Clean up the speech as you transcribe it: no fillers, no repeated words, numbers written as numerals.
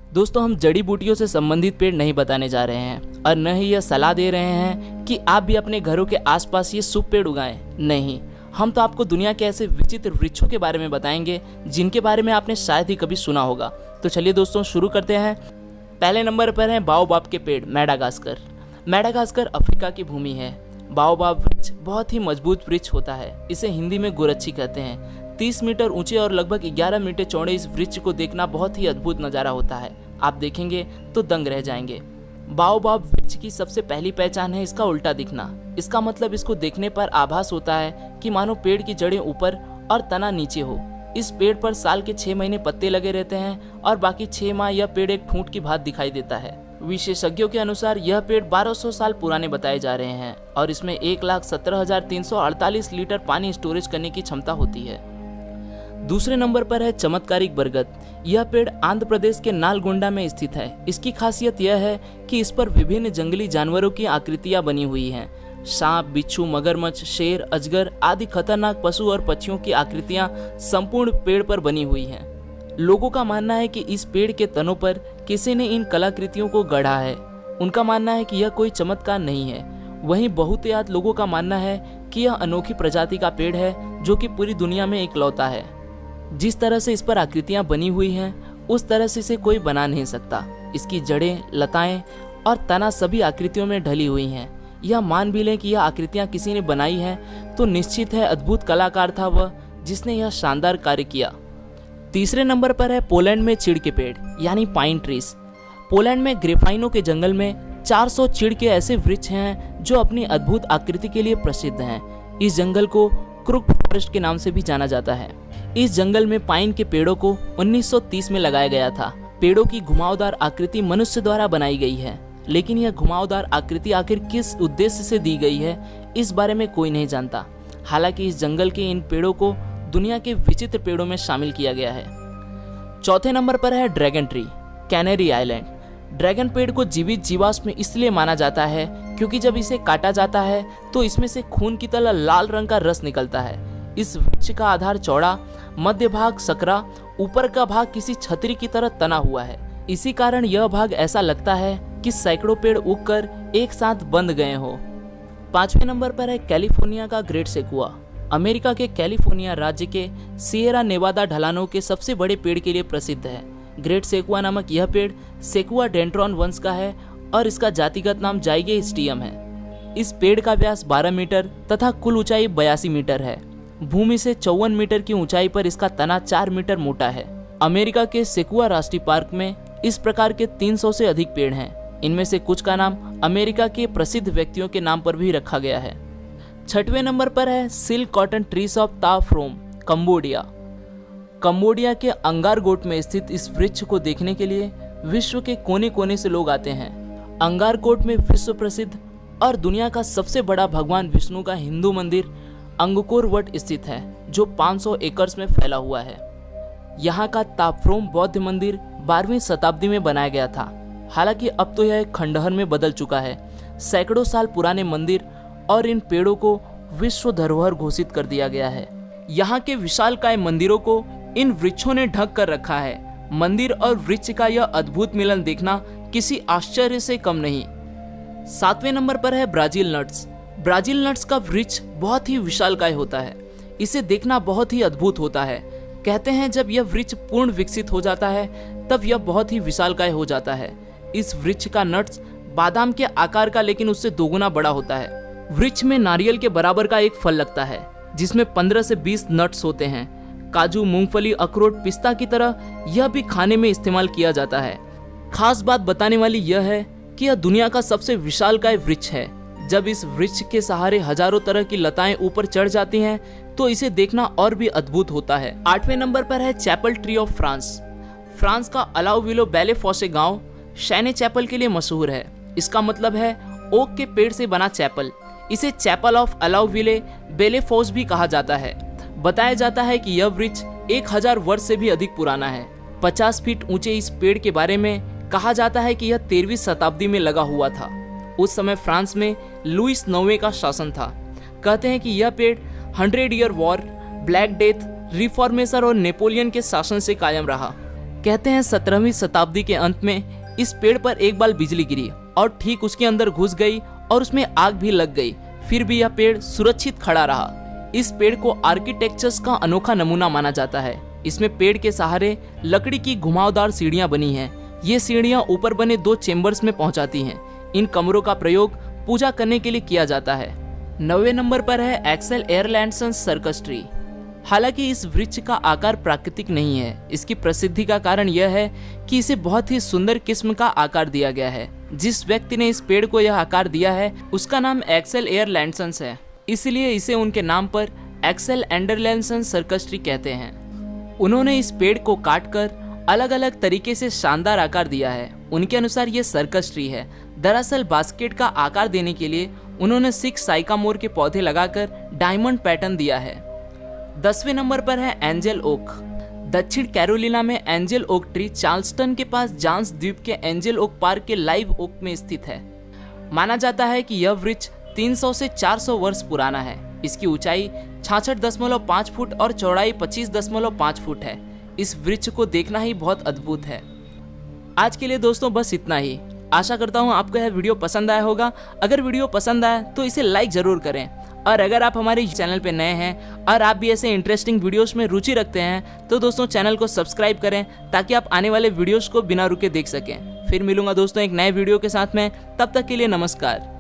दोस्तों, हम जड़ी बूटियों से संबंधित पेड़ नहीं बताने जा रहे हैं और न ही यह सलाह दे रहे हैं कि आप भी अपने घरों के आसपास ये शुभ पेड़ उगाएं। नहीं, हम तो आपको दुनिया के ऐसे विचित्र वृक्षों के बारे में बताएंगे जिनके बारे में आपने शायद ही कभी सुना होगा। तो चलिए दोस्तों, शुरू करते हैं। पहले नंबर पर है बाओबाब के पेड़, मैडागास्कर। मैडागास्कर अफ्रीका की भूमि है। बाओबाब वृक्ष बहुत ही मजबूत वृक्ष होता है। इसे हिंदी में गुरच्छी कहते हैं। 30 मीटर ऊंचे और लगभग 11 मीटर चौड़े इस वृक्ष को देखना बहुत ही अद्भुत नज़ारा होता है। आप देखेंगे तो दंग रह जाएंगे। बाओबाब वृक्ष की सबसे पहली पहचान है इसका उल्टा दिखना। इसका मतलब इसको देखने पर आभास होता है कि मानो पेड़ की जड़ें ऊपर और तना नीचे हो। इस पेड़ पर साल के 6 महीने पत्ते लगे रहते हैं और बाकी 6 माह यह पेड़ एक ठूंठ की भांति दिखाई देता है। विशेषज्ञों के अनुसार यह पेड़ 1200 साल पुराने बताए जा रहे हैं और इसमें 1,17,348 लीटर पानी स्टोरेज करने की क्षमता होती है। दूसरे नंबर पर है चमत्कारिक बरगद। यह पेड़ आंध्र प्रदेश के नालगोंडा में स्थित है। इसकी खासियत यह है कि इस पर विभिन्न जंगली जानवरों की आकृतियां बनी हुई हैं। सांप, बिच्छू, मगरमच्छ, शेर, अजगर आदि खतरनाक पशु और पक्षियों की आकृतियां संपूर्ण पेड़ पर बनी हुई हैं। लोगों का मानना है कि इस पेड़ के तनों पर किसी ने इन कलाकृतियों को गढ़ा है। उनका मानना है कि यह कोई चमत्कार नहीं है। वहीं बहुतायत लोगों का मानना है कि यह अनोखी प्रजाति का पेड़ है जो कि पूरी दुनिया में इकलौता है। जिस तरह से इस पर आकृतियां बनी हुई हैं उस तरह से इसे कोई बना नहीं सकता। इसकी जड़ें, लताएं और तना सभी आकृतियों में ढली हुई हैं। यह मान भी लें कि यह आकृतियां किसी ने बनाई हैं तो निश्चित है अद्भुत कलाकार था वह जिसने यह शानदार कार्य किया। तीसरे नंबर पर है पोलैंड में चीड़ के पेड़ यानी पाइन ट्रीज। पोलैंड में ग्रेफाइनों के जंगल में 400 चीड़ के ऐसे वृक्ष हैं जो अपनी अद्भुत आकृति के लिए प्रसिद्ध हैं। इस जंगल को क्रूक फॉरेस्ट के नाम से भी जाना जाता है। इस जंगल में पाइन के पेड़ों को 1930 में लगाया गया था। पेड़ों की घुमावदार आकृति मनुष्य द्वारा बनाई गई है, लेकिन यह घुमावदार आकृति आखिर किस उद्देश्य से दी गई है इस बारे में कोई नहीं जानता। हालांकि इस जंगल के इन पेड़ों को दुनिया के विचित्र पेड़ों में शामिल किया गया है। चौथे नंबर पर है dragon tree, canary island. Dragon पेड़ को जीवित जीवाश्म इसलिए माना जाता है क्योंकि जब इसे काटा जाता है तो इसमें से खून की तरह लाल रंग का रस निकलता है। इस वृक्ष का आधार चौड़ा, मध्य भाग सकरा, ऊपर का भाग किसी छतरी की तरह तना हुआ है। इसी कारण यह भाग ऐसा लगता है कि सैकड़ों पेड़ उगकर एक साथ बंध गए हो। पांचवें नंबर पर है कैलिफोर्निया का ग्रेट सेकुआ। अमेरिका के कैलिफोर्निया राज्य के सिएरा नेवादा ढलानों के सबसे बड़े पेड़ के लिए प्रसिद्ध है। ग्रेट सेकुआ नामक यह पेड़ सेकुआ डेंड्रॉन वंश का है और इसका जातिगत नाम जाइगेस्टियम है। इस पेड़ का व्यास 12 मीटर तथा कुल ऊंचाई 82 मीटर है। भूमि से 54 मीटर की ऊंचाई पर इसका तना 4 मीटर मोटा है। अमेरिका के सेकुआ राष्ट्रीय पार्क में इस प्रकार के 300 से अधिक पेड़ हैं। इनमें से कुछ का नाम अमेरिका के प्रसिद्ध व्यक्तियों के नाम पर भी रखा गया है। छठवें नंबर पर है सिल्क कॉटन ट्रीज ऑफ ता फ्रोम, कंबोडिया। कंबोडिया के अंगारकोट में स्थित इस वृक्ष को देखने के लिए विश्व के कोने कोने से लोग आते हैं। अंगारकोट में विश्व प्रसिद्ध और दुनिया का सबसे बड़ा भगवान विष्णु का हिंदू मंदिर अंगकोर वट स्थित है जो 500 एकड़ में फैला हुआ है। यहाँ का ताफ्रोम बौद्ध मंदिर 12वीं शताब्दी में बनाया गया था। हालांकि अब तो यह एक खंडहर में बदल चुका है। सैकड़ों साल पुराने मंदिर और इन पेड़ों को विश्व धरोहर घोषित कर दिया गया है। यहाँ के विशालकाय मंदिरों को इन वृक्षों ने ढक कर रखा है। मंदिर और वृक्ष का यह अद्भुत मिलन देखना किसी आश्चर्य से कम नहीं। सातवें नंबर पर है ब्राजील नट्स। ब्राजील नट्स का वृक्ष बहुत ही विशालकाय होता है। इसे देखना बहुत ही अद्भुत होता है। कहते हैं जब यह वृक्ष पूर्ण विकसित हो जाता है तब यह बहुत ही विशालकाय हो जाता है। इस वृक्ष का नट्स बादाम के आकार का लेकिन उससे दोगुना बड़ा होता है। वृक्ष में नारियल के बराबर का एक फल लगता है जिसमें 15 से 20 नट्स होते हैं। काजू, मूंगफली, अखरोट, पिस्ता की तरह यह भी खाने में इस्तेमाल किया जाता है। खास बात बताने वाली यह है कि यह दुनिया का सबसे विशालकाय वृक्ष है। जब इस वृक्ष के सहारे हजारों तरह की लताएं ऊपर चढ़ जाती हैं तो इसे देखना और भी अद्भुत होता है। आठवें नंबर पर है chapel tree of France. France का अलाउविलो बेले फॉसे गांव शैने चैपल के लिए मशहूर है। इसका मतलब है ओक के पेड़ से बना चैपल। इसे चैपल ऑफ अलाउविले बेले फॉस भी कहा जाता है। बताया जाता है कि यह वृक्ष 1000 वर्ष से भी अधिक पुराना है। 50 फीट ऊंचे इस पेड़ के बारे में कहा जाता है कि यह 13वीं शताब्दी में लगा हुआ था। उस समय फ्रांस में लुईस 9वें का शासन था। कहते हैं कि यह पेड़ 100 year war, black death, reformation और नेपोलियन के शासन से कायम रहा। कहते हैं 17वीं शताब्दी के अंत में इस पेड़ पर एक बार बिजली गिरी और ठीक उसके अंदर घुस गई और उसमें आग भी लग गई, फिर भी यह पेड़ सुरक्षित खड़ा रहा। इस पेड़ को आर्किटेक्चर्स का अनोखा नमूना माना जाता है। इसमें पेड़ के सहारे लकड़ी की घुमावदार सीढ़ियां बनी हैं। ये सीढ़ियां ऊपर बने 2 चेम्बर्स में पहुंचाती हैं। इन कमरों का प्रयोग पूजा करने के लिए किया जाता है। 9वें नंबर पर है एक्सेल एयरलैंडसन सर्कस ट्री। हालांकि इस वृक्ष का आकार प्राकृतिक नहीं है। इसकी प्रसिद्धि का कारण यह है कि इसे बहुत ही सुंदर किस्म का आकार दिया गया है। जिस व्यक्ति ने इस पेड़ को यह आकार दिया है उसका नाम एक्सेल एयरलैंडसन है, इसलिए इसे उनके नाम पर एक्सेल एंडरलैंडसन सर्कस ट्री कहते हैं। उन्होंने इस पेड़ को काटकर अलग अलग तरीके से शानदार आकार दिया है। उनके अनुसार ये सर्कस ट्री है। दरअसल बास्केट का आकार देने के लिए उन्होंने 6 साइकामोर के पौधे लगाकर डायमंड पैटर्न दिया है। 10वें नंबर पर है एंजल ओक। दक्षिण कैरोलिना में एंजल ओक ट्री चार्ल्सटन के पास जांस द्वीप के एंजल ओक पार्क के लाइव ओक में स्थित है। माना जाता है कि यह वृक्ष 300 से 400 वर्ष पुराना है। इसकी ऊंचाई 66.5 फुट और चौड़ाई 25.5 फुट है। इस वृक्ष को देखना ही बहुत अद्भुत है। आज के लिए दोस्तों बस इतना ही। आशा करता हूँ आपको यह वीडियो पसंद आया होगा। अगर वीडियो पसंद आया तो इसे लाइक जरूर करें, और अगर आप हमारे चैनल पे नए हैं और आप भी ऐसे इंटरेस्टिंग वीडियोस में रुचि रखते हैं तो दोस्तों चैनल को सब्सक्राइब करें ताकि आप आने वाले वीडियोस को बिना रुके देख सकें। फिर मिलूंगा दोस्तों एक नए वीडियो के साथ में, तब तक के लिए नमस्कार।